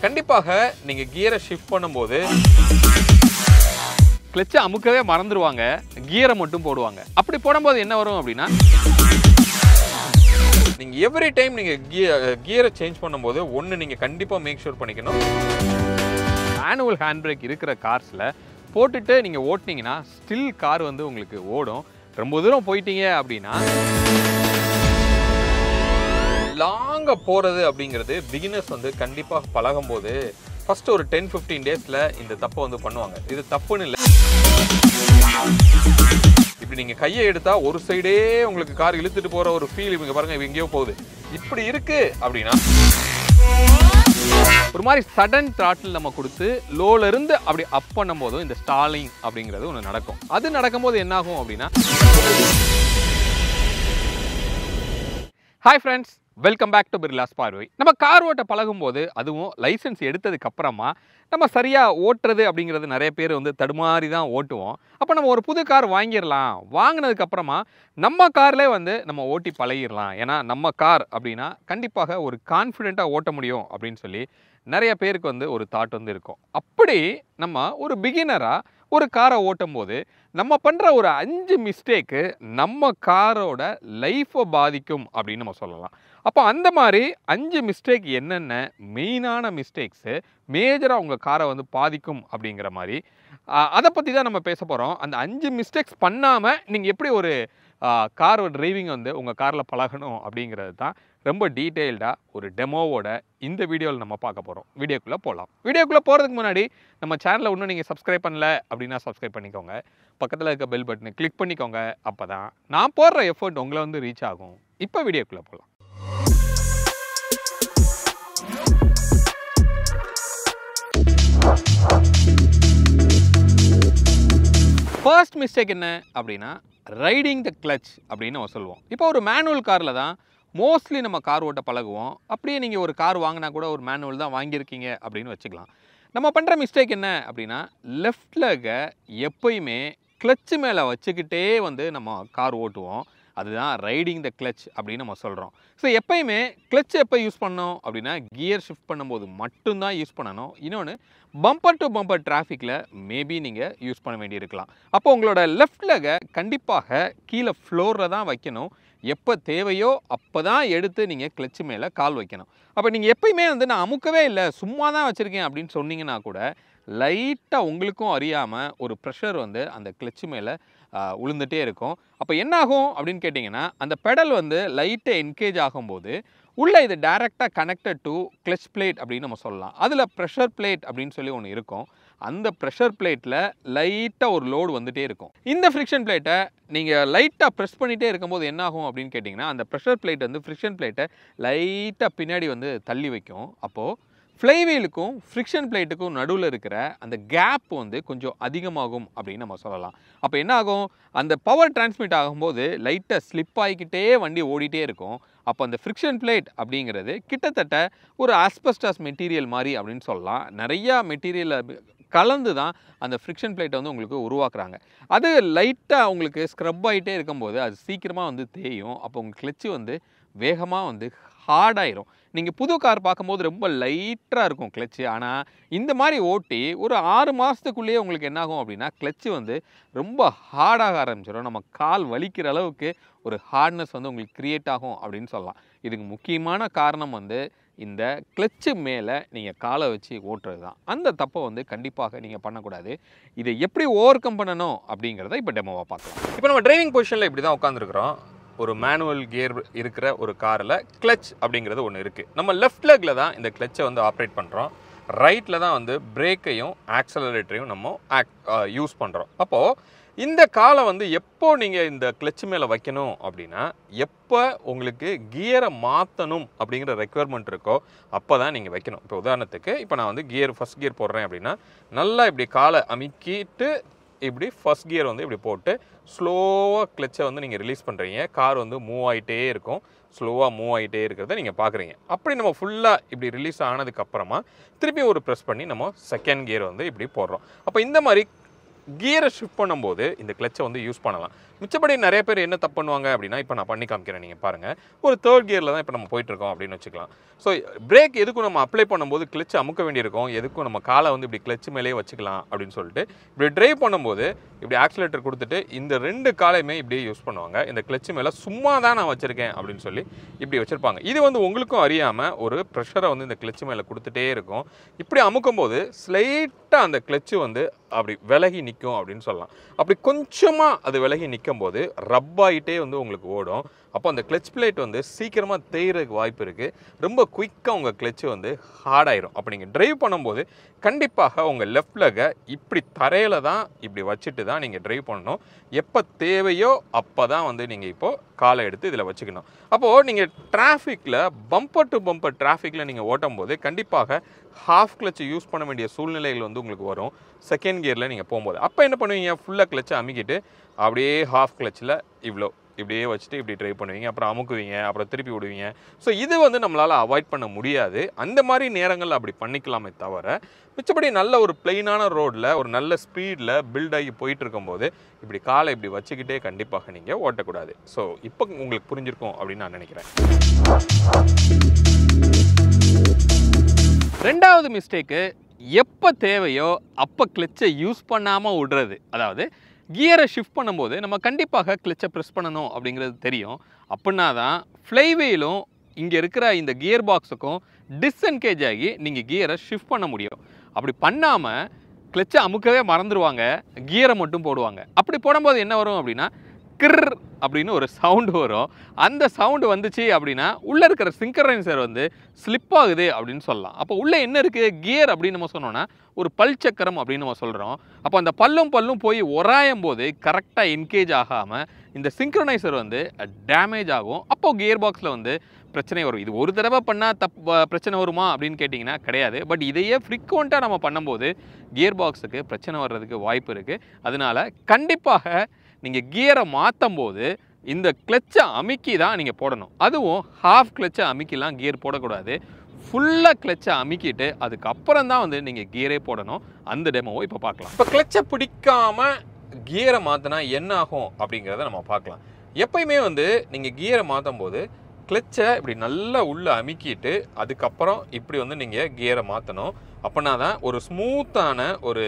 கண்டிப்பாக நீங்க கியரை ஷிஃப்ட் பண்ணும்போது கிளட்சை அமுக்கவே மறந்துடுவாங்க, கியரை மட்டும் போடுவாங்க. அப்படி போடும்போது என்ன வரும் அப்படின்னா, நீங்க எவ்ரி டைம் நீங்க கியரை சேஞ்ச் பண்ணும்போது ஒன்று நீங்க கண்டிப்பா மேக் ஷூர் பண்ணிக்கணும், மேனுவல் ஹேண்ட் பிரேக் இருக்கிற கார்ஸ்ல போட்டுட்டு நீங்க ஓட்டினீங்கன்னா ஸ்டில் கார் வந்து உங்களுக்கு ஓடும். ரொம்ப தூரம் போயிட்டீங்க அப்படின்னா லாங்கா போறது அப்படிங்கிறது பிகினர்ஸ் வந்து கண்டிப்பா பழகும் போது ஃபர்ஸ்ட் ஒரு 10-15 டேஸ்ல இந்த தப்பை வந்து பண்ணுவாங்க. இது தப்புன்னு இல்லை, இப்படி நீங்க கையை எடுத்தா ஒரு சைடே உங்களுக்கு கார் இழுத்துட்டு போற ஒரு ஃபீல் இவங்க பாருங்க எங்கேயோ போகுது. இப்படி இருக்கு அப்படின்னா ஒரு மாதிரி சடன் த்ராட்டில் நம்ம கொடுத்து லோல இருந்து அப்படி அப் பண்ணும் போதும் இந்த ஸ்டாலிங் அப்படிங்கிறது ஒன்று நடக்கும். அது நடக்கும்போது என்ன ஆகும் அப்படின்னா, hi friends, welcome back to Birlas Parvai. நம்ம கார் ஓட்ட பழகும் போது, அதுவும் லைசன்ஸ் எடுத்ததுக்கு அப்புறமா நம்ம சரியாக ஓட்டுறது அப்படிங்கிறது நிறைய பேர் வந்து தடுமாறி தான் ஓட்டுவோம். அப்போ நம்ம ஒரு புது கார் வாங்கிடலாம், வாங்கினதுக்கு அப்புறமா நம்ம கார்லேயே வந்து நம்ம ஓட்டி பழகிடலாம். ஏன்னா நம்ம கார் அப்படின்னா கண்டிப்பாக ஒரு கான்ஃபிடென்ட்டாக ஓட்ட முடியும் அப்படின்னு சொல்லி நிறைய பேருக்கு வந்து ஒரு தாட் வந்து இருக்கும். அப்படி நம்ம ஒரு பிகினராக ஒரு காரை ஓட்டும் போது நம்ம பண்ணுற ஒரு 5 மிஸ்டேக்கு நம்ம காரோட லைஃப்பை பாதிக்கும் அப்படின்னு நம்ம சொல்லலாம். அப்போ அந்த மாதிரி 5 மிஸ்டேக் என்னென்ன மெயினான மிஸ்டேக்ஸு மேஜராக உங்கள் காரை வந்து பாதிக்கும் அப்படிங்கிற மாதிரி அதை பற்றி தான் நம்ம பேச போகிறோம். அந்த 5 மிஸ்டேக்ஸ் பண்ணாமல் நீங்கள் எப்படி ஒரு கார் டிரைவிங் வந்து உங்கள் காரில் பழகணும் அப்படிங்கிறது தான் ரொம்ப டீட்டெயில்டாக ஒரு டெமோவோட இந்த வீடியோவில் நம்ம பார்க்க போகிறோம். வீடியோக்குள்ளே போகலாம். வீடியோக்குள்ளே போகிறதுக்கு முன்னாடி நம்ம சேனலை இன்னும் நீங்கள் சப்ஸ்கிரைப் பண்ணல அப்படின்னா சப்ஸ்கிரைப் பண்ணிக்கோங்க. பக்கத்தில் இருக்க பெல் பட்டனை கிளிக் பண்ணிக்கோங்க. அப்போ தான் நான் போடுற எஃபர்ட் உங்களை வந்து ரீச் ஆகும். இப்போ வீடியோக்குள்ளே போகலாம். ஃபர்ஸ்ட் மிஸ்டேக் என்ன அப்படின்னா, ரைடிங் த கிளச் அப்படின்னு நம்ம சொல்லுவோம். இப்போ ஒரு மேனுவல் காரில் தான் மோஸ்ட்லி நம்ம கார் ஓட்ட பழகுவோம். அப்படியே நீங்கள் ஒரு கார் வாங்கினா கூட ஒரு மேனுவல் தான் வாங்கியிருக்கீங்க அப்படின்னு வச்சுக்கலாம். நம்ம பண்ணுற மிஸ்டேக் என்ன அப்படின்னா, லெஃப்ட் லெக்கை எப்பயுமே கிளச்சு மேலே வச்சுக்கிட்டே வந்து நம்ம கார் ஓட்டுவோம். அதுதான் ரைடிங் த கிளச் அப்படின்னு நம்ம சொல்கிறோம். ஸோ எப்பயுமே கிளச் எப்போ யூஸ் பண்ணோம் அப்படின்னா, கியர் ஷிஃப்ட் பண்ணும்போது மட்டும்தான் யூஸ் பண்ணணும். இன்னொன்று, பம்பர் டு பம்பர் டிராஃபிக்கில் மேபி நீங்கள் யூஸ் பண்ண வேண்டியிருக்கலாம். அப்போ உங்களோட லெஃப்ட் லெக்கை கண்டிப்பாக கீழே ஃப்ளோரில் தான் வைக்கணும். எப்போ தேவையோ அப்போ தான் எடுத்து நீங்கள் கிளச்சு மேலே கால் வைக்கணும். அப்போ நீங்கள் எப்பயுமே வந்து நான் அமுக்கவே இல்லை, சும்மா தான் வச்சுருக்கேன் அப்படின்னு சொன்னீங்கன்னா கூட லைட்டாக உங்களுக்கும் அறியாமல் ஒரு ப்ரெஷர் வந்து அந்த கிளச்சு மேலே உளுந்துகிட்டே இருக்கும். அப்போ என்ன ஆகும் அப்படின்னு கேட்டிங்கன்னா, அந்த பெடல் வந்து லைட்டாக என்கேஜ் ஆகும்போது உள்ளே இது டைரெக்டாக கனெக்டட் டு கிளச் பிளேட் அப்படின்னு நம்ம சொல்லலாம். அதில் ப்ரெஷர் பிளேட் அப்படின்னு சொல்லி ஒன்று இருக்கும். அந்த ப்ரெஷர் பிளேட்டில் லைட்டாக ஒரு லோடு வந்துகிட்டே இருக்கும். இந்த ஃப்ரிக்ஷன் பிளேட்டை நீங்கள் லைட்டாக ப்ரெஸ் பண்ணிகிட்டே இருக்கும்போது என்ன ஆகும் அப்படின்னு கேட்டிங்கன்னா, அந்த ப்ரெஷர் பிளேட் வந்து ஃப்ரிக்ஷன் பிளேட்டை லைட்டாக பின்னாடி வந்து தள்ளி வைக்கும். அப்போது ஃப்ளைவீலுக்கும் ஃப்ரிக்ஷன் பிளேட்டுக்கும் நடுவில் இருக்கிற அந்த கேப் வந்து கொஞ்சம் அதிகமாகும் அப்படின்னு நம்ம சொல்லலாம். அப்போ என்ன ஆகும், அந்த பவர் டிரான்ஸ்மிட் ஆகும்போது லைட்டாக ஸ்லிப் ஆகிக்கிட்டே வண்டி ஓடிட்டே இருக்கும். அப்போ அந்த ஃப்ரிக்ஷன் பிளேட் அப்படிங்கிறது கிட்டத்தட்ட ஒரு ஆஸ்பெஸ்டாஸ் மெட்டீரியல் மாதிரி அப்படின்னு சொல்லலாம். நிறையா மெட்டீரியலை கலந்து தான் அந்த ஃப்ரிக்ஷன் பிளேட்டை வந்து உங்களுக்கு உருவாக்குறாங்க. அது லைட்டாக உங்களுக்கு ஸ்க்ரப் ஆகிட்டே இருக்கும்போது அது சீக்கிரமாக வந்து தேயும். அப்போ உங்கள் கிளச்சு வந்து வேகமாக வந்து ஹார்டாயிரும். நீங்கள் புது கார் பார்க்கும்போது ரொம்ப லைட்டாக இருக்கும் கிளச்சு. ஆனால் இந்த மாதிரி ஓட்டி ஒரு 6 மாதத்துக்குள்ளேயே உங்களுக்கு என்னாகும் அப்படின்னா, கிளச்சு வந்து ரொம்ப ஹார்டாக ஆரம்பிச்சிடும். நம்ம கால் வலிக்கிற அளவுக்கு ஒரு ஹார்ட்னஸ் வந்து உங்களுக்கு க்ரியேட் ஆகும் அப்படின்னு சொல்லலாம். இதுக்கு முக்கியமான காரணம் வந்து இந்த கிளச்சு மேலே நீங்கள் காலை வச்சு ஓட்டுறது தான். அந்த தப்பை வந்து கண்டிப்பாக நீங்கள் பண்ணக்கூடாது. இதை எப்படி ஓவர் கம் பண்ணணும் அப்படிங்கிறத இப்போ டெமோவாக பார்க்கலாம். இப்போ நம்ம டிரைவிங் பொசிஷனில் இப்படி தான் உட்காந்துருக்குறோம். ஒரு மேனுவல் கியர் இருக்கிற ஒரு காரில் கிளச் அப்படிங்கிறது ஒன்று இருக்குது. நம்ம லெஃப்ட் லெக்கில் தான் இந்த கிளச்சை வந்து ஆப்ரேட் பண்ணுறோம். ரைட்டில் தான் வந்து பிரேக்கையும் ஆக்சலரேட்டரையும் நம்ம யூஸ் பண்ணுறோம். அப்போது இந்த காலை வந்து எப்போ நீங்கள் இந்த கிளச்சு மேலே வைக்கணும் அப்படின்னா, எப்போ உங்களுக்கு கியரை மாற்றணும் அப்படிங்கிற ரெக்குயர்மெண்ட் இருக்கோ அப்போ தான் நீங்கள் வைக்கணும். இப்போ உதாரணத்துக்கு இப்போ நான் வந்து ஃபஸ்ட் கியர் போடுறேன் அப்படின்னா, நல்லா இப்படி காலை அமுக்கிட்டு இப்படி ஃபர்ஸ்ட் கியர் வந்து இப்படி போட்டு ஸ்லோவாக கிளச்சை வந்து நீங்கள் ரிலீஸ் பண்ணுறீங்க. கார் வந்து மூவ் ஆகிட்டே இருக்கும். ஸ்லோவாக மூவ் ஆகிட்டே இருக்கிறத நீங்கள் பார்க்குறீங்க. அப்படி நம்ம ஃபுல்லாக இப்படி ரிலீஸ் ஆனதுக்கப்புறமா திருப்பி ஒரு ப்ரெஸ் பண்ணி நம்ம செகண்ட் கியர் வந்து இப்படி போடுறோம். அப்போ இந்த மாதிரி கியரை ஷிஃப்ட் பண்ணும்போது இந்த கிளச்சை வந்து யூஸ் பண்ணலாம். மிச்சப்படி நிறைய பேர் என்ன தப்பு பண்ணுவாங்க அப்படின்னா, இப்போ நான் பண்ணி காமிக்கிறேன், நீங்கள் பாருங்கள். ஒரு 3rd கியரில் தான் இப்போ நம்ம போயிட்டுருக்கோம் அப்படின்னு வச்சுக்கலாம். ஸோ பிரேக் எதுக்கும் நம்ம அப்ளை பண்ணும்போது கிளச் அமுக்க வேண்டியிருக்கும், எதுக்கும் நம்ம காலை வந்து இப்படி கிளச் மேலேயே வச்சுக்கலாம் அப்படின்னு சொல்லிட்டு இப்படி ட்ரைவ் பண்ணும்போது இப்படி ஆக்சிலேட்டர் கொடுத்துட்டு இந்த 2 காலையுமே இப்படியே யூஸ் பண்ணுவாங்க. இந்த கிளச் மேலே சும்மா தான் நான் வச்சுருக்கேன் அப்படின்னு சொல்லி இப்படி வச்சுருப்பாங்க. இது வந்து உங்களுக்கும் அறியாமல் ஒரு ப்ரெஷரை வந்து இந்த கிளச் மேலே கொடுத்துட்டே இருக்கும். இப்படி அமுக்கும்போது ஸ்லைட்டாக அந்த கிளச்சு வந்து அப்படி விலகி நிற்கும் அப்படின்னு சொல்லலாம். அப்படி கொஞ்சமாக அது விலகி நிற்கும் போது ரப்பாயிட்டே வந்து உங்களுக்கு ஓடும். அப்போ அந்த கிளச் பிளேட் வந்து சீக்கிரமாக தேய்றதுக்கு வாய்ப்பு இருக்குது. ரொம்ப குயிக்காக உங்கள் கிளச்சு வந்து ஹார்டாயிரும். அப்போ நீங்கள் ட்ரைவ் பண்ணும்போது கண்டிப்பாக உங்கள் லெஃப்ட் லெக்கை இப்படி தரையில் தான் இப்படி வச்சுட்டு தான் நீங்கள் ட்ரைவ் பண்ணணும். எப்போ தேவையோ அப்போ தான் வந்து நீங்கள் இப்போது காலை எடுத்து இதில் வச்சுக்கணும். அப்போது நீங்கள் டிராஃபிக்கில் பம்பர் டு பம்பர் டிராஃபிக்கில் நீங்கள் ஓட்டும் போது கண்டிப்பாக ஹாஃப் கிளச்சை யூஸ் பண்ண வேண்டிய சூழ்நிலைகள் வந்து உங்களுக்கு வரும். 2nd கியரில் நீங்கள் போகும்போது அப்போ என்ன பண்ணுவீங்க, ஃபுல்லாக கிளச்சை அமுக்கிட்டு அப்படியே ஹாஃப் கிளச்சில் இப்படியே வச்சுட்டு இப்படி ட்ரைவ் பண்ணுவீங்க. அப்புறம் அமுக்குவீங்க, அப்புறம் திருப்பி விடுவீங்க. ஸோ இது வந்து நம்மளால் அவாய்ட் பண்ண முடியாது. அந்த மாதிரி நேரங்கள் அப்படி பண்ணிக்கலாமே தவிர, மிச்சப்படி நல்ல ஒரு பிளெயினான ரோடில் ஒரு நல்ல ஸ்பீடில் பில்ட் ஆகி போயிட்டு இருக்கும்போது இப்படி காலை இப்படி வச்சுக்கிட்டே கண்டிப்பாக நீங்கள் ஓட்டக்கூடாது. ஸோ இப்போ உங்களுக்கு புரிஞ்சிருக்கும் அப்படின்னு நான் நினைக்கிறேன். 2வது மிஸ்டேக்கு, எப்போ தேவையோ அப்போ கிளச்சை யூஸ் பண்ணாமல் விடுறது. அதாவது கியரை ஷிஃப்ட் பண்ணும்போது நம்ம கண்டிப்பாக கிளச்சை ப்ரெஸ் பண்ணணும் அப்படிங்கிறது தெரியும். அப்படின்னா தான் ஃப்ளைவீலும் இங்கே இருக்கிற இந்த கியர் பாக்ஸுக்கும் டிஸ்என்கேஜ் ஆகி நீங்கள் கியரை ஷிஃப்ட் பண்ண முடியும். அப்படி பண்ணாமல் கிளச்சை அமுக்கவே மறந்துடுவாங்க, கியரை மட்டும் போடுவாங்க. அப்படி போடும்போது என்ன வரும் அப்படின்னா, கிர் அப்படின்னு ஒரு சவுண்டு வரும். அந்த சவுண்டு வந்துச்சு அப்படின்னா உள்ளே இருக்கிற சிங்கரைசர் வந்து ஸ்லிப் ஆகுது அப்படின்னு சொல்லலாம். அப்போ உள்ளே என்ன இருக்குது, கியர் அப்படின்னு நம்ம சொன்னோன்னா ஒரு பல் சக்கரம் அப்படின்னு நம்ம சொல்கிறோம். அப்போ அந்த பல்லும் போய் உராயும் போது கரெக்டாக என்கேஜ் ஆகாமல் இந்த சிங்க்ரனைசர் வந்து டேமேஜ் ஆகும். அப்போது கியர் பாக்ஸில் வந்து பிரச்சனை வரும். இது ஒரு தடவை பண்ணால் பிரச்சனை வருமா அப்படின்னு கேட்டிங்கன்னா கிடையாது. பட் இதையே ஃப்ரீக்வெண்ட்டாக நம்ம பண்ணும்போது கியர் பாக்ஸுக்கு பிரச்சனை வர்றதுக்கு வாய்ப்பு இருக்குது. அதனால் கண்டிப்பாக நீங்கள் கியரை மாற்றும் போது இந்த கிளச்சை அமுக்கி தான் நீங்கள் போடணும். அதுவும் ஹாஃப் கிளச்சை அமுக்கிலாம் கியர் போடக்கூடாது. ஃபுல்லாக கிளச்சை அமுக்கிட்டு அதுக்கப்புறம் தான் வந்து நீங்கள் கியரே போடணும். அந்த டெமோவை இப்போ பார்க்கலாம். இப்போ கிளச்சை பிடிக்காமல் கியரை மாற்றினா என்ன ஆகும் அப்படிங்கிறத நம்ம பார்க்கலாம். எப்பயுமே வந்து நீங்கள் கியரை மாற்றும் போது கிளச்சை இப்படி நல்லா உள்ளே அமுக்கிட்டு அதுக்கப்புறம் இப்படி வந்து நீங்கள் கியரை மாற்றணும். அப்படின்னா தான் ஒரு ஸ்மூத்தான ஒரு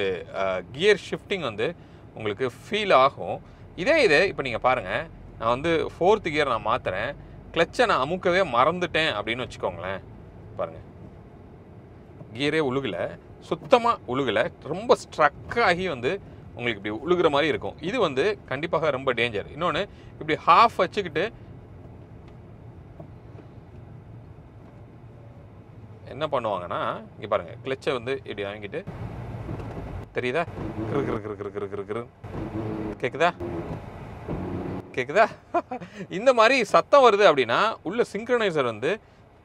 கியர் ஷிஃப்டிங் வந்து உங்களுக்கு ஃபீல் ஆகும். இதே இப்போ நீங்கள் பாருங்கள், நான் வந்து 4th கியர் நான் மாற்றுறேன், கிளச்சை நான் அமுக்கவே மறந்துட்டேன் அப்படின்னு வச்சுக்கோங்களேன். பாருங்கள், கியரே உழுகலை, சுத்தமாக உழுகலை, ரொம்ப ஸ்ட்ரக் ஆகி வந்து உங்களுக்கு இப்படி உழுகிற மாதிரி இருக்கும். இது வந்து கண்டிப்பாக ரொம்ப டேஞ்சர். இன்னொன்று, இப்படி ஹாஃப் வச்சுக்கிட்டு என்ன பண்ணுவாங்கன்னா, இங்கே பாருங்கள், கிளச்சை வந்து இப்படி வாங்கிட்டு தெரியுதா, கிரு கேக்குதா இந்த மாதிரி சத்தம் வருது அப்படின்னா உள்ள சிங்க்ரனைசர் வந்து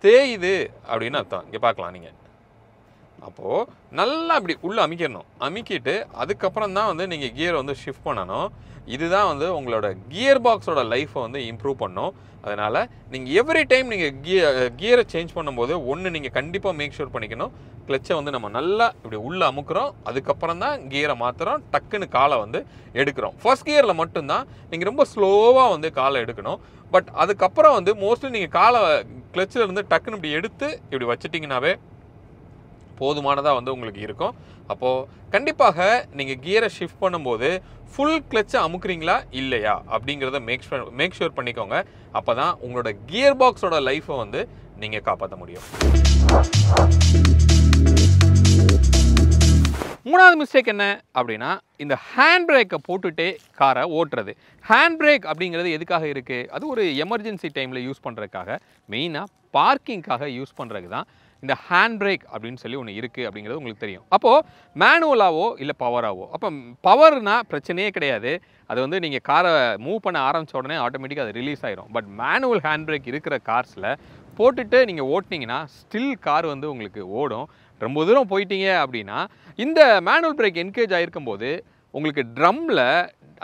தேயுது அப்படின்னு அர்த்தம். இங்கே பார்க்கலாம் நீங்கள். அப்போது நல்லா அப்படி உள்ளே அமுக்கிடணும். அமுக்கிட்டு அதுக்கப்புறம் தான் வந்து நீங்கள் கியரை வந்து ஷிஃப்ட் பண்ணணும். இதுதான் வந்து உங்களோட கியர் பாக்ஸோட லைஃப்பை வந்து இம்ப்ரூவ் பண்ணும். அதனால் நீங்கள் எவ்ரி டைம் நீங்கள் கியரை சேஞ்ச் பண்ணும்போது ஒன்று நீங்கள் கண்டிப்பாக மேக் ஷூர் பண்ணிக்கணும், கிளச்சை வந்து நம்ம நல்லா இப்படி உள்ளே அமுக்குறோம், அதுக்கப்புறம் தான் கியரை மாற்றுறோம், டக்குன்னு காலை வந்து எடுக்கிறோம். ஃபர்ஸ்ட் கியரில் மட்டும்தான் நீங்கள் ரொம்ப ஸ்லோவாக வந்து காலை எடுக்கணும். பட் அதுக்கப்புறம் வந்து மோஸ்ட்லி நீங்கள் காலை கிளச்சில் இருந்து டக்குன்னு இப்படி எடுத்து இப்படி வச்சிட்டிங்கனாவே போதுமானதாக வந்து உங்களுக்கு இருக்கும். அப்போது கண்டிப்பாக நீங்கள் கியரை ஷிஃப்ட் பண்ணும்போது ஃபுல் கிளச்சை அமுக்குறீங்களா இல்லையா அப்படிங்கிறத மேக் ஷூர் பண்ணிக்கோங்க. அப்போ தான் உங்களோட கியர் பாக்ஸோட லைஃப்பை வந்து நீங்கள் காப்பாற்ற முடியும். 3வது மிஸ்டேக் என்ன அப்படின்னா, இந்த ஹேண்ட் பிரேக்கை போட்டுகிட்டே காரை ஓட்டுறது. ஹேண்ட் பிரேக் அப்படிங்கிறது எதுக்காக இருக்குது? அது ஒரு எமர்ஜென்சி டைமில் யூஸ் பண்ணுறதுக்காக, மெயினாக பார்க்கிங்காக யூஸ் பண்ணுறதுக்கு தான் இந்த ஹேண்ட் பிரேக் அப்படின்னு சொல்லி ஒன்று இருக்குது அப்படிங்கிறது உங்களுக்கு தெரியும். அப்போது மேனுவலாவோ இல்லை பவராவோ, அப்போ பவர்னால் பிரச்சனையே கிடையாது, அது வந்து நீங்கள் காரை மூவ் பண்ண ஆரம்பித்த உடனே ஆட்டோமேட்டிக்காக அது ரிலீஸ் ஆகிரும். பட் மேனுவல் ஹேண்ட் பிரேக் இருக்கிற கார்ஸில் போட்டுட்டு நீங்கள் ஓட்டினீங்கன்னா ஸ்டில் கார் வந்து உங்களுக்கு ஓடும். ரொம்ப தூரம் போயிட்டீங்க அப்படின்னா இந்த மேனுவல் பிரேக் என்கேஜ் ஆகிருக்கும் போது உங்களுக்கு ட்ரம்மில்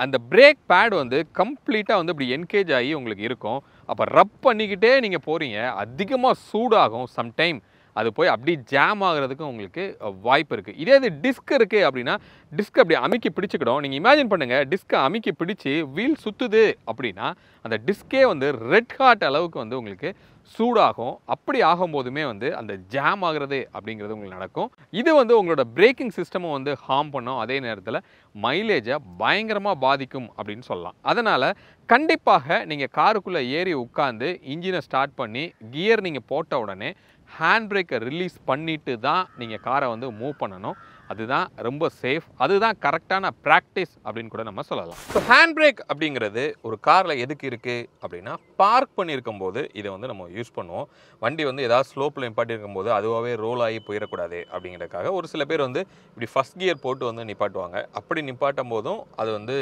அந்த பிரேக் பேட் வந்து கம்ப்ளீட்டாக வந்து இப்படி என்கேஜ் ஆகி உங்களுக்கு இருக்கும். அப்போ ரப் பண்ணிக்கிட்டே நீங்கள் போகிறீங்க, அதிகமாக சூடாகும். சம்டைம் அது போய் அப்படி ஜாம் ஆகுறதுக்கு உங்களுக்கு வாய்ப்பு இருக்குது. இதே இது டிஸ்க் இருக்குது அப்படின்னா டிஸ்க் அப்படி அமுக்கி பிடிச்சிக்கிடும். நீங்கள் இமேஜின் பண்ணுங்கள், டிஸ்க்கை அமுக்கி பிடிச்சி வீல் சுற்றுது அப்படின்னா அந்த டிஸ்கே வந்து ரெட் ஹாட் அளவுக்கு வந்து உங்களுக்கு சூடாகும். அப்படி ஆகும்போதுமே வந்து அந்த ஜாம் ஆகுறது அப்படிங்கிறது உங்களுக்கு நடக்கும். இது வந்து உங்களோட பிரேக்கிங் சிஸ்டமும் வந்து ஹார்ம் பண்ணும். அதே நேரத்தில் மைலேஜை பயங்கரமாக பாதிக்கும் அப்படின்னு சொல்லலாம். அதனால் கண்டிப்பாக நீங்கள் காருக்குள்ளே ஏறி உட்காந்து இன்ஜினை ஸ்டார்ட் பண்ணி கியர் நீங்கள் போட்ட உடனே ஹேண்ட் பிரேக்கை ரிலீஸ் பண்ணிட்டு தான் நீங்கள் காரை வந்து மூவ் பண்ணணும். அதுதான் ரொம்ப சேஃப், அதுதான் கரெக்டான ப்ராக்டிஸ் அப்படின்னு கூட நம்ம சொல்லலாம். ஸோ ஹேண்ட் பிரேக் அப்படிங்கிறது ஒரு காரில் எதுக்கு இருக்குது அப்படின்னா, பார்க் பண்ணியிருக்கும் போது இதை வந்து நம்ம யூஸ் பண்ணுவோம். வண்டி வந்து ஏதாவது ஸ்லோப்பில் நிப்பாட்டியிருக்கும் போது அதுவாகவே ரோல் ஆகி போயிடக்கூடாது அப்படிங்கிறதுக்காக ஒரு சில பேர் வந்து இப்படி ஃபஸ்ட் கியர் போட்டு வந்து நிப்பாட்டுவாங்க. அப்படி நிப்பாட்டும் போதும் அது வந்து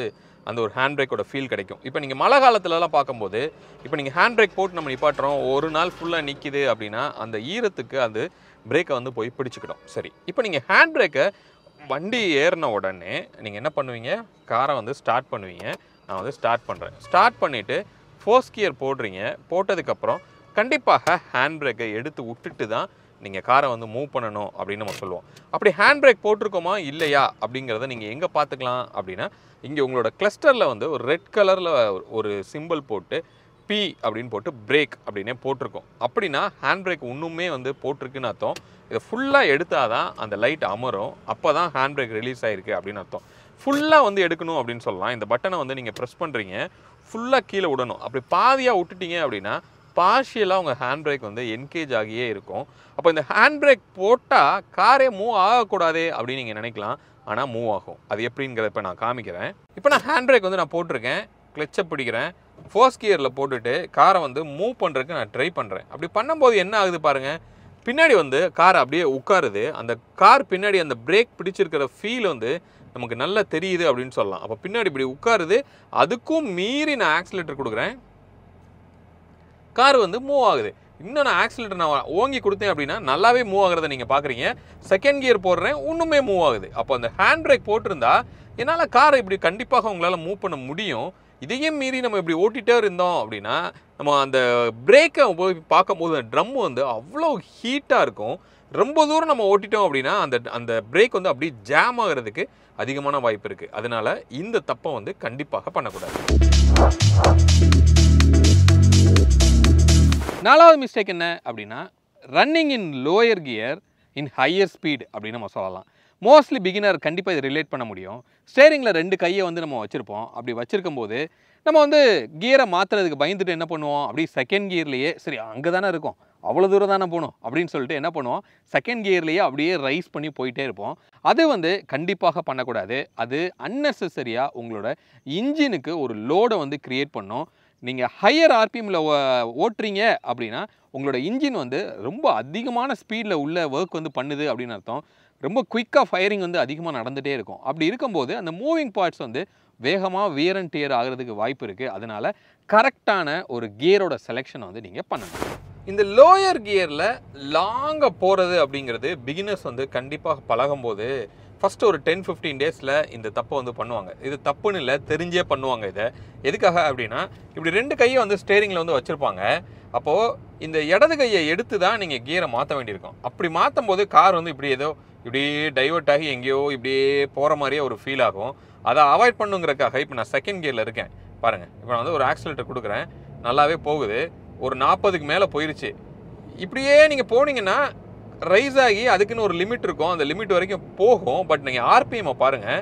அந்த ஒரு ஹேண்ட் பிரேக்கோட ஃபீல் கிடைக்கும். இப்போ நீங்கள் மழை காலத்துலலாம் பார்க்கும்போது இப்போ நீங்கள் ஹேண்ட் பிரேக் போட்டு நம்ம நிப்பாட்டுறோம், ஒரு நாள் ஃபுல்லாக நிற்கிது அப்படின்னா அந்த ஈரத்துக்கு அது பிரேக்கை வந்து போய் பிடிச்சிக்கிடும். சரி, இப்போ நீங்கள் ஹேண்ட் பிரேக்கை வண்டி ஏறின உடனே நீங்கள் என்ன பண்ணுவீங்க, காரை வந்து ஸ்டார்ட் பண்ணுவீங்க. நான் வந்து ஸ்டார்ட் பண்ணுறேன். ஸ்டார்ட் பண்ணிவிட்டு ஃபோர்ஸ் கியர் போடுறீங்க. போட்டதுக்கப்புறம் கண்டிப்பாக ஹேண்ட் பிரேக்கை எடுத்து விட்டுட்டு தான் நீங்கள் காரை வந்து மூவ் பண்ணணும் அப்படின்னு நம்ம சொல்லுவோம். அப்படி ஹேண்ட் பிரேக் போட்டிருக்கோமா இல்லையா அப்படிங்கிறத நீங்கள் எங்கே பார்த்துக்கலாம் அப்படின்னா, இங்கே உங்களோட கிளஸ்டரில் வந்து ஒரு ரெட் கலரில் ஒரு சிம்பிள் போட்டு பி அப்படின்னு போட்டு பிரேக் அப்படின்னே போட்டிருக்கோம். அப்படின்னா ஹேண்ட் பிரேக் இன்னுமே வந்து போட்டிருக்குன்னு அர்த்தம். இதை ஃபுல்லாக எடுத்தால் தான் அந்த லைட் அமரும். அப்போ தான் ஹேண்ட் பிரேக் ரிலீஸ் ஆகிருக்கு அப்படின்னு அர்த்தம். ஃபுல்லாக வந்து எடுக்கணும் அப்படின்னு சொல்லலாம். இந்த பட்டனை வந்து நீங்கள் ப்ரெஸ் பண்ணுறீங்க, ஃபுல்லாக கீழே விடணும். அப்படி பாதியாக விட்டுட்டீங்க அப்படின்னா பார்ஷியலாக உங்கள் ஹேண்ட் பிரேக் வந்து என்கேஜ் ஆகியே இருக்கும். அப்போ இந்த ஹேண்ட் பிரேக் போட்டால் காரே மூவ் ஆகக்கூடாதே அப்படின்னு நீங்கள் நினைக்கலாம். ஆனால் மூவ் ஆகும். அது எப்படிங்கிறத இப்போ நான் காமிக்கிறேன். இப்போ நான் ஹேண்ட் பிரேக் வந்து நான் போட்டிருக்கேன், கிளச்சை பிடிக்கிறேன், ஃபர்ஸ்ட் கியரில் போட்டுட்டு காரை வந்து மூவ் பண்ணுறதுக்கு நான் ட்ரை பண்ணுறேன். அப்படி பண்ணும்போது என்ன ஆகுது பாருங்கள், பின்னாடி வந்து கார் அப்படியே உட்காருது. அந்த கார் பின்னாடி அந்த பிரேக் பிடிச்சிருக்கிற ஃபீல் வந்து நமக்கு நல்லா தெரியுது அப்படின்னு சொல்லலாம். அப்போ பின்னாடி இப்படி உட்காருது, அதுக்கும் மீறி நான் ஆக்சிலேட்டர் கொடுக்குறேன், கார் வந்து மூவ் ஆகுது. இன்னும் நான் ஆக்சிலேட்டர் நான் ஓங்கி கொடுத்தேன் அப்படின்னா நல்லாவே மூவ் ஆகுறத நீங்கள் பார்க்குறீங்க. செகண்ட் கியர் போடுறேன், இன்னுமே மூவ் ஆகுது. அப்போ அந்த ஹேண்ட் பிரேக் போட்டிருந்தா என்னால் காரை இப்படி கண்டிப்பாக உங்களால் மூவ் பண்ண முடியும். இதையும் மீறி நம்ம இப்படி ஓட்டிகிட்டே இருந்தோம் அப்படின்னா நம்ம அந்த பிரேக்கை போய் பார்க்கும்போது அந்த ட்ரம் வந்து அவ்வளோ ஹீட்டாக இருக்கும். ரொம்ப தூரம் நம்ம ஓட்டிட்டோம் அப்படின்னா அந்த பிரேக் வந்து அப்படியே ஜாம் ஆகிறதுக்கு அதிகமான வாய்ப்பு இருக்குது. அதனால் இந்த தப்பை வந்து கண்டிப்பாக பண்ணக்கூடாது. நாலாவது மிஸ்டேக் என்ன அப்படின்னா, running in lower gear in higher speed அப்படின்னு நம்ம சொல்லலாம். மோஸ்ட்லி பிகினர் கண்டிப்பாக இதை ரிலேட் பண்ண முடியும். ஸ்டேரிங்கில் 2 கையை வந்து நம்ம வச்சுருப்போம். அப்படி வச்சுருக்கும் போது நம்ம வந்து கியரை மாற்றுறதுக்கு பயந்துட்டு என்ன பண்ணுவோம், அப்படி செகண்ட் கியர்லேயே சரி அங்கே தானே இருக்கும், அவ்வளோ தூரம் தானே போகணும் அப்படின்னு சொல்லிட்டு என்ன பண்ணுவோம், செகண்ட் கியர்லேயே அப்படியே ரைஸ் பண்ணி போயிட்டே இருப்போம். அது வந்து கண்டிப்பாக பண்ணக்கூடாது. அது அன்னெசரியாக உங்களோட இன்ஜினுக்கு ஒரு லோடை வந்து க்ரியேட் பண்ணும். நீங்கள் ஹையர் ஆர்பிஎம்மில் ஓட்டுறீங்க அப்படின்னா உங்களோட இன்ஜின் வந்து ரொம்ப அதிகமான ஸ்பீடில் உள்ள ஒர்க் வந்து பண்ணுது அப்படின்னு அர்த்தம். ரொம்ப குயிக்காக ஃபயரிங் வந்து அதிகமாக நடந்துகிட்டே இருக்கும். அப்படி இருக்கும்போது அந்த மூவிங் பார்ட்ஸ் வந்து வேகமாக வியர் அண்ட் டியர் ஆகிறதுக்கு வாய்ப்பு இருக்குது. அதனால் கரெக்டான ஒரு கியரோட செலெக்ஷனை வந்து நீங்கள் பண்ணணும். இந்த லோயர் கியரில் லாங்காக போகிறது அப்படிங்கிறது பிகினர்ஸ் வந்து கண்டிப்பாக பழகும்போது ஃபஸ்ட்டு ஒரு 10-15 டேஸில் இந்த தப்பை வந்து பண்ணுவாங்க. இது தப்புன்னு இல்லை, தெரிஞ்சே பண்ணுவாங்க. இதை எதுக்காக அப்படின்னா, இப்படி 2 கையை வந்து ஸ்டேரிங்கில் வந்து வச்சுருப்பாங்க. அப்போது இந்த இடது கையை எடுத்து தான் நீங்கள் கியரை மாற்ற வேண்டியிருக்கும். அப்படி மாற்றும் போது கார் வந்து இப்படி ஏதோ இப்படியே டைவர்ட் ஆகி எங்கேயோ இப்படியே போகிற மாதிரியே ஒரு ஃபீல் ஆகும். அதை அவாய்ட் பண்ணுங்கிறதுக்காக இப்போ நான் செகண்ட் கியரில் இருக்கேன் பாருங்கள். இப்போ நான் வந்து ஒரு ஆக்சிலேட்டர் கொடுக்குறேன், நல்லாவே போகுது. ஒரு 40க்கு மேலே போயிடுச்சு. இப்படியே நீங்கள் போனீங்கன்னா ரைஸ் ஆகி அதுக்குன்னு ஒரு லிமிட் இருக்கும், அந்த லிமிட் வரைக்கும் போகும். பட் நீங்கள் ஆர்பிஎம்மை பாருங்கள்,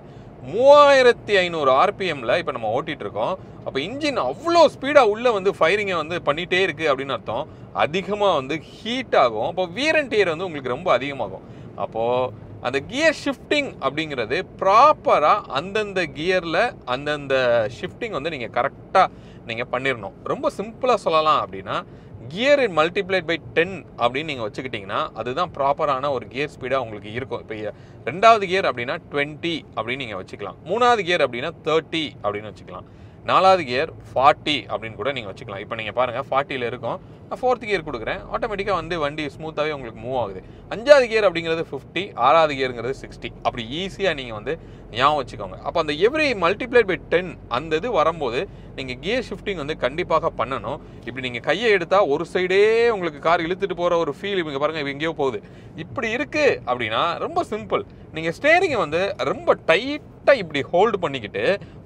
3500 ஆர்பிஎம்மில் இப்போ நம்ம ஓட்டிகிட்ருக்கோம். அப்போ இன்ஜின் அவ்வளோ ஸ்பீடாக உள்ளே வந்து ஃபயரிங்கை வந்து பண்ணிகிட்டே இருக்குது அப்படின்னு அர்த்தம். அதிகமாக வந்து ஹீட் ஆகும். அப்போ வியர் அண்ட் டியர் வந்து உங்களுக்கு ரொம்ப அதிகமாகும். அப்போது அந்த கியர் ஷிஃப்டிங் அப்படிங்கிறது ப்ராப்பராக அந்தந்த கியரில் அந்தந்த ஷிஃப்டிங் வந்து நீங்கள் கரெக்டாக நீங்கள் பண்ணிடணும். ரொம்ப சிம்பிளாக சொல்லலாம் அப்படின்னா, கியர் மல்டிப்ளைட் பை 10 அப்படின்னு நீங்கள் வச்சுக்கிட்டிங்கன்னா அதுதான் ப்ராப்பரான ஒரு கியர் ஸ்பீடாக உங்களுக்கு இருக்கும். இப்போ 2வது கியர் அப்படின்னா 20 அப்படின்னு நீங்கள் வச்சுக்கலாம். 3வது கியர் அப்படின்னா 30 அப்படின்னு வச்சுக்கலாம். 4வது கியர் 40 அப்படின்னு கூட நீங்கள் வச்சுக்கலாம். இப்போ நீங்கள் பாருங்கள் 40ல் இருக்கும், நான் 4th கியர் கொடுக்குறேன், ஆட்டோமேட்டிக்காக வந்து வண்டி ஸ்மூத்தாகவே உங்களுக்கு மூவ் ஆகுது. 5வது கியர் அப்படிங்கிறது 50, 6வது கியருங்கிறது 60. அப்படி ஈஸியாக நீங்கள் வந்து ஞாபகம் வச்சுக்கோங்க. அப்போ அந்த எவ்ரி மல்டிப்ளைட் பை 10 அந்த இது வரும்போது நீங்கள் கியர் ஷிஃப்டிங் வந்து கண்டிப்பாக பண்ணணும். இப்படி நீங்கள் கையை எடுத்தால் ஒரு சைடே உங்களுக்கு கார் இழுத்துட்டு போகிற ஒரு ஃபீல் இவங்க பாருங்கள் இப்போ எங்கேயோ போகுது. இப்படி இருக்குது அப்படின்னா ரொம்ப சிம்பிள். நீங்கள் ஸ்டேரிங்கை வந்து ரொம்ப டைட்டாக இப்படி ஹோல்டு பண்ணிக்கிட்டு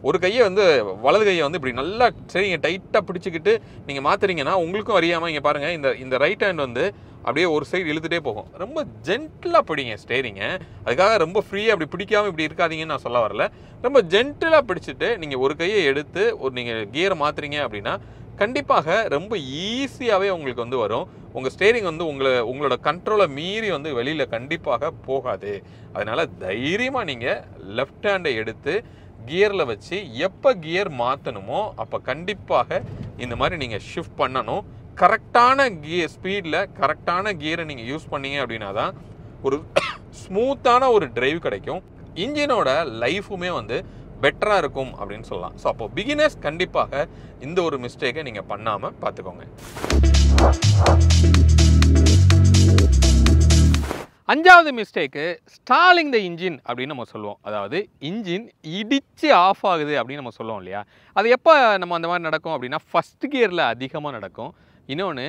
ஒரு கையை வந்து வலது கையை வந்து இப்படி நல்லா ஸ்டேரிங்கை டைட்டாக பிடிச்சிக்கிட்டு நீங்கள் மாற்றுறீங்கன்னா உங்களுக்கும் அறியாமல் இங்கே பாருங்கள் இந்த ரைட் ஹேண்ட் வந்து அப்படியே ஒரு சைடு இழுத்துட்டே போகும். ரொம்ப ஜென்டிலாக பிடிங்க ஸ்டேரிங்கை. அதுக்காக ரொம்ப ஃப்ரீயாக அப்படி பிடிக்காமல் இப்படி இருக்காதீங்கன்னு நான் சொல்ல வரல. ரொம்ப ஜென்டிலாக பிடிச்சிட்டு நீங்கள் ஒரு கையை எடுத்து நீங்கள் கியரை மாற்றுறீங்க அப்படின்னா கண்டிப்பாக ரொம்ப ஈஸியாகவே உங்களுக்கு வந்து வரும். உங்கள் ஸ்டேரிங் வந்து உங்களோட கண்ட்ரோலை மீறி வந்து வெளியில் கண்டிப்பாக போகாது. அதனால் தைரியமாக நீங்கள் லெஃப்ட் ஹேண்டை எடுத்து கியரில் வச்சு எப்போ கியர் மாற்றணுமோ அப்போ கண்டிப்பாக இந்த மாதிரி நீங்கள் ஷிஃப்ட் பண்ணணும். கரெக்டான கியர் ஸ்பீடில் கரெக்டான கியரை நீங்கள் யூஸ் பண்ணீங்க அப்படின்னா தான் ஒரு ஸ்மூத்தான ஒரு டிரைவ் கிடைக்கும். இன்ஜினோட லைஃபுமே வந்து பெட்டராக இருக்கும் அப்படின்னு சொல்லலாம். ஸோ அப்போ பிகினர்ஸ் கண்டிப்பாக இந்த ஒரு மிஸ்டேக்கை நீங்கள் பண்ணாமல் பார்த்துக்கோங்க. 5வது மிஸ்டேக்கு ஸ்டாலிங் த இன்ஜின் அப்படின்னு நம்ம சொல்லுவோம். அதாவது இன்ஜின் இடித்து ஆஃப் ஆகுது அப்படின்னு நம்ம சொல்லுவோம் இல்லையா? அது எப்போ நம்ம அந்த மாதிரி நடக்கும் அப்படின்னா ஃபஸ்ட் கியரில் அதிகமாக நடக்கும். இன்னொன்று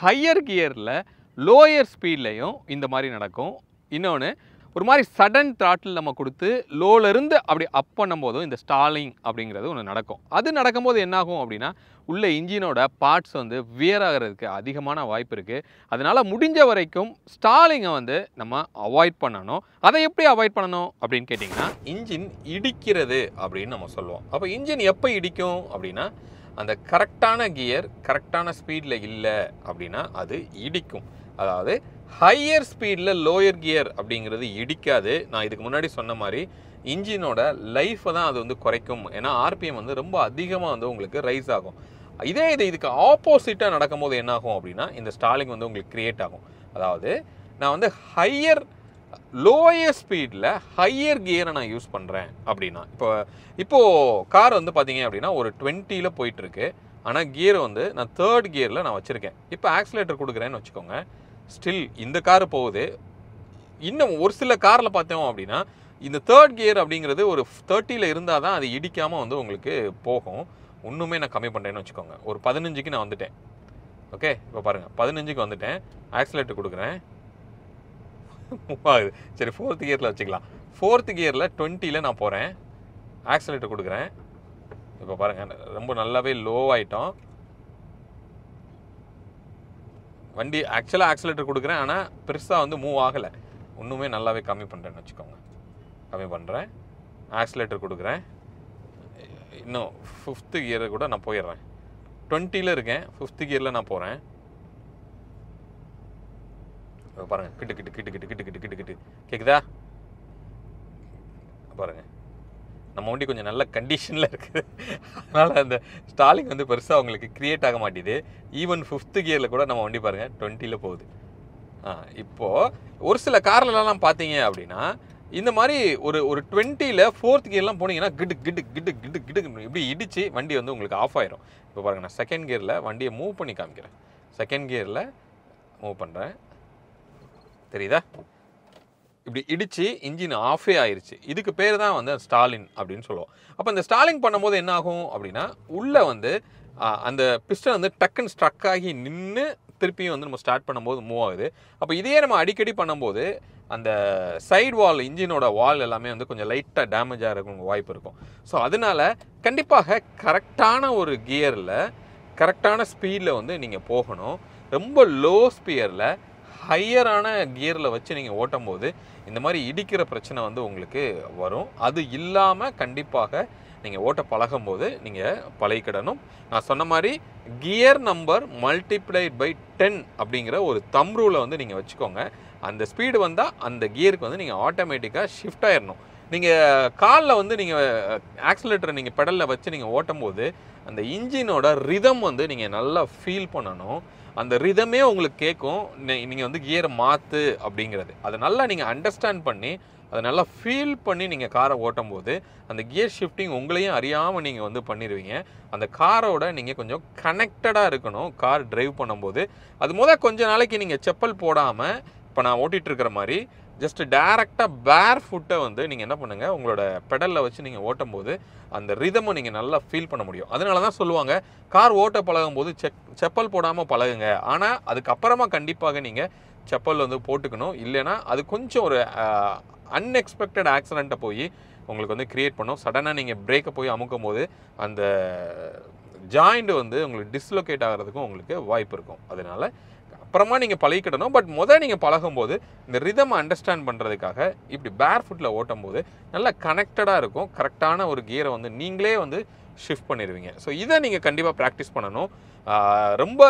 ஹையர் கியரில் லோயர் ஸ்பீட்லேயும் இந்த மாதிரி நடக்கும். இன்னொன்று ஒரு மாதிரி சடன் த்ராட்டில் நம்ம கொடுத்து லோலேருந்து அப்படி அப் பண்ணும்போதும் இந்த ஸ்டாலிங் அப்படிங்கிறது ஒன்று நடக்கும். அது நடக்கும்போது என்னாகும் அப்படின்னா உள்ள இன்ஜினோட பார்ட்ஸ் வந்து வியர் ஆகிறதுக்கு அதிகமான வாய்ப்பு இருக்குது. அதனால் முடிஞ்ச வரைக்கும் ஸ்டாலிங்கை வந்து நம்ம அவாய்ட் பண்ணணும். அதை எப்படி அவாய்ட் பண்ணணும் அப்படின்னு கேட்டிங்கன்னா இன்ஜின் இடிக்கிறது அப்படின்னு நம்ம சொல்லுவோம். அப்போ இன்ஜின் எப்போ இடிக்கும் அப்படின்னா அந்த கரெக்டான கியர் கரெக்டான ஸ்பீடில் இல்லை அப்படின்னா அது இடிக்கும். அதாவது ஹையர் ஸ்பீடில் லோயர் கியர் அப்படிங்கிறது இடிக்காது. நான் இதுக்கு முன்னாடி சொன்ன மாதிரி இன்ஜினோட லைஃப்பை தான் அது வந்து குறைக்கும். ஏன்னா ஆர்பிஎம் வந்து ரொம்ப அதிகமாக வந்து உங்களுக்கு ரைஸ் ஆகும். இதுக்கு ஆப்போசிட்டாக நடக்கும்போது என்னாகும் அப்படின்னா இந்த ஸ்டாலிங் வந்து உங்களுக்கு கிரியேட் ஆகும். அதாவது நான் வந்து லோயர் ஸ்பீடில் ஹையர் கியரை நான் யூஸ் பண்ணுறேன் அப்படின்னா இப்போது கார் வந்து பார்த்தீங்க அப்படின்னா ஒரு 20ல் போயிட்டுருக்கு. ஆனால் கியர் வந்து நான் 3rd கியரில் நான் வச்சுருக்கேன். இப்போ ஆக்சிலேட்டர் கொடுக்குறேன்னு வச்சுக்கோங்க, ஸ்டில் இந்த கார் போகுது. இன்னும் ஒரு சில காரில் பார்த்தோம் அப்படின்னா இந்த 3rd கியர் அப்படிங்கிறது ஒரு 30ல் இருந்தால் தான் அது இடிக்காமல் வந்து உங்களுக்கு போகும். இன்னுமே நான் கம்மி பண்ணுறேன்னு வச்சுக்கோங்க. ஒரு 15க்கு நான் வந்துட்டேன். ஓகே, இப்போ பாருங்கள் 15க்கு வந்துட்டேன். ஆக்சிலேட்டர் கொடுக்குறேன், மூவ் ஆகுது. சரி 4th கியரில் வச்சுக்கலாம். 4th கியரில் 20ல் நான் போகிறேன், ஆக்சிலேட்டர் கொடுக்குறேன். இப்போ பாருங்கள் ரொம்ப நல்லாவே லோ ஆகிட்டோம். வண்டி ஆக்சுவலாக ஆக்சிலேட்டர் கொடுக்குறேன், ஆனால் பெருசாக வந்து மூவ் ஆகலை. இன்னுமே நல்லாவே கம்மி பண்ணுறேன்னு வச்சுக்கோங்க. கம்மி பண்ணுறேன், ஆக்சிலேட்டர் கொடுக்குறேன். இன்னும் 5th கியரை கூட நான் போயிடுறேன். 20ல் இருக்கேன், 5th கியரில் நான் போகிறேன். பாருங்கள் கிட்டு கிட்டு கிட்டு கிட்டு கிட்டு கிட்டு கிட்டு கிட்டு கேட்குதா? பாருங்கள் நம்ம வண்டி கொஞ்சம் நல்ல கண்டிஷனில் இருக்குது. அதனால் அந்த ஸ்டாலிங் வந்து பெருசாக உங்களுக்கு க்ரியேட் ஆக மாட்டேது. ஈவன் 5th கியரில் கூட நம்ம வண்டி பாருங்கள் 20ல் போகுது. இப்போது ஒரு சில கார்லலாம் பார்த்தீங்க அப்படின்னா இந்த மாதிரி ஒரு 20ல் 4th கியர்லாம் போனீங்கன்னா கிட்டு கிட்டு கிட்டு கிட்டு கிட்டு இப்படி இடித்து வண்டி வந்து உங்களுக்கு ஆஃப் ஆயிரும். இப்போ பாருங்கள் நான் 2nd கியரில் வண்டியை மூவ் பண்ணி காமிக்கிறேன். 2nd கியரில் மூவ் பண்ணுறேன், தெரியுதா? இப்படி இடித்து இன்ஜின் ஆஃபே ஆயிடுச்சு. இதுக்கு பேர் தான் வந்து ஸ்டாலிங் அப்படின்னு சொல்லுவோம். அப்போ இந்த ஸ்டாலிங் பண்ணும்போது என்ன ஆகும் அப்படின்னா உள்ளே வந்து அந்த பிஸ்டன் வந்து டக்குன்னு ஸ்ட்ரக் ஆகி நின்று திருப்பியும் வந்து நம்ம ஸ்டார்ட் பண்ணும்போது மூவ் ஆகுது. அப்போ இதையே நம்ம அடிக்கடி பண்ணும்போது அந்த சைடு வால் இன்ஜினோட வால் எல்லாமே வந்து கொஞ்சம் லைட்டாக டேமேஜ் ஆகிறதுக்கு வாய்ப்பு இருக்கும். ஸோ அதனால கண்டிப்பாக கரெக்டான ஒரு கியரில் கரெக்டான ஸ்பீடில் வந்து நீங்கள் போகணும். ரொம்ப லோ ஸ்பீடில் ஹையரான கியரில் வச்சு நீங்கள் ஓட்டும் போது இந்த மாதிரி இடிக்கிற பிரச்சனை வந்து உங்களுக்கு வரும். அது இல்லாமல் கண்டிப்பாக நீங்கள் ஓட்ட பழகும் போது நீங்கள் பழகிக்கிடணும். நான் சொன்ன மாதிரி கியர் நம்பர் மல்டிப்ளைட் பை 10 அப்படிங்கிற ஒரு தம் ரூலை வந்து நீங்கள் வச்சுக்கோங்க. அந்த ஸ்பீடு வந்தால் அந்த கியருக்கு வந்து நீங்கள் ஆட்டோமேட்டிக்காக ஷிஃப்ட் ஆயிடணும். நீங்கள் காலில் வந்து நீங்கள் ஆக்சிலேட்டரை நீங்கள் பெடலில் வச்சு நீங்கள் ஓட்டும் போது அந்த இன்ஜினோட ரிதம் வந்து நீங்கள் நல்லா ஃபீல் பண்ணணும். அந்த ரிதமே உங்களுக்கு கேட்கும் நீங்கள் வந்து கியரை மாற்று அப்படிங்கிறது. அதை நல்லா நீங்கள் அண்டர்ஸ்டாண்ட் பண்ணி அதை நல்லா ஃபீல் பண்ணி நீங்கள் காரை ஓட்டும் போது அந்த கியர் ஷிஃப்டிங் உங்களையும் அறியாமல் நீங்கள் வந்து பண்ணிடுவீங்க. அந்த காரோட நீங்கள் கொஞ்சம் கனெக்டடாக இருக்கணும் கார் டிரைவ் பண்ணும்போது. அது கொஞ்ச நாளைக்கு நீங்கள் செப்பல் போடாமல் இப்போ நான் ஓட்டிகிட்டு இருக்கிற மாதிரி ஜஸ்ட் டேரெக்டாக பேர் ஃபுட்டை வந்து நீங்கள் என்ன பண்ணுங்கள், உங்களோட பெடலில் வச்சு நீங்கள் ஓட்டும் போது அந்த ரிதமை நீங்கள் நல்லா ஃபீல் பண்ண முடியும். அதனால தான் சொல்லுவாங்க கார் ஓட்ட பழகும் போது செப்பல் போடாமல் பழகுங்க. ஆனால் அதுக்கப்புறமா கண்டிப்பாக நீங்கள் செப்பல் வந்து போட்டுக்கணும். இல்லைன்னா அது கொஞ்சம் ஒரு அன்எக்ஸ்பெக்டட் ஆக்சிடெண்ட்டை போய் உங்களுக்கு வந்து க்ரியேட் பண்ணும். சடனாக நீங்கள் பிரேக்கை போய் அமுக்கும் போது அந்த ஜாயிண்ட் வந்து உங்களுக்கு டிஸ்லொகேட் ஆகிறதுக்கும் உங்களுக்கு வாய்ப்பு இருக்கும். அதனால் அப்புறமா நீங்கள் பழகிக்கிடணும். பட் நீங்கள் பழகும்போது இந்த ரிதம் அண்டர்ஸ்டாண்ட் பண்ணுறதுக்காக இப்படி பேர் ஃபுட்டில் ஓட்டும் போது நல்லா கனெக்டடாக இருக்கும். கரெக்டான ஒரு கியரை வந்து நீங்களே வந்து ஷிஃப்ட் பண்ணிடுவீங்க. ஸோ இதை நீங்கள் கண்டிப்பாக ப்ராக்டிஸ் பண்ணணும். ரொம்ப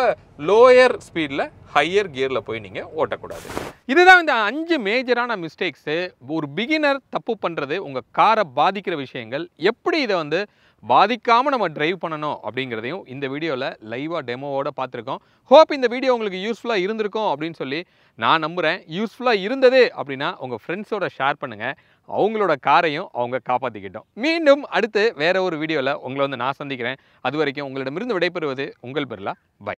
லோயர் ஸ்பீடில் ஹையர் கியரில் போய் நீங்கள் ஓட்டக்கூடாது. இதுதான் இந்த 5 மேஜரான மிஸ்டேக்ஸு. ஒரு பிகினர் தப்பு பண்ணுறது உங்கள் காரை பாதிக்கிற விஷயங்கள். எப்படி இதை வந்து பாதிக்காமல் நம்ம டிரைவ் பண்ணணும் அப்படிங்கிறதையும் இந்த வீடியோவில் லைவாக டெமோவோட பார்த்துருக்கோம். ஹோப் இந்த வீடியோ உங்களுக்கு யூஸ்ஃபுல்லாக இருந்திருக்கும் அப்படின்னு சொல்லி நான் நம்புகிறேன். யூஸ்ஃபுல்லாக இருந்தது அப்படின்னா உங்கள் ஃப்ரெண்ட்ஸோட ஷேர் பண்ணுங்கள். அவங்களோட காரையும் அவங்க காப்பாற்றிக்கிட்டோம். மீண்டும் அடுத்து வேற ஒரு வீடியோவில் உங்களை வந்து நான் சந்திக்கிறேன். அது வரைக்கும் உங்களிடமிருந்து விடைபெறுவது உங்கள் பிர்லா. பை.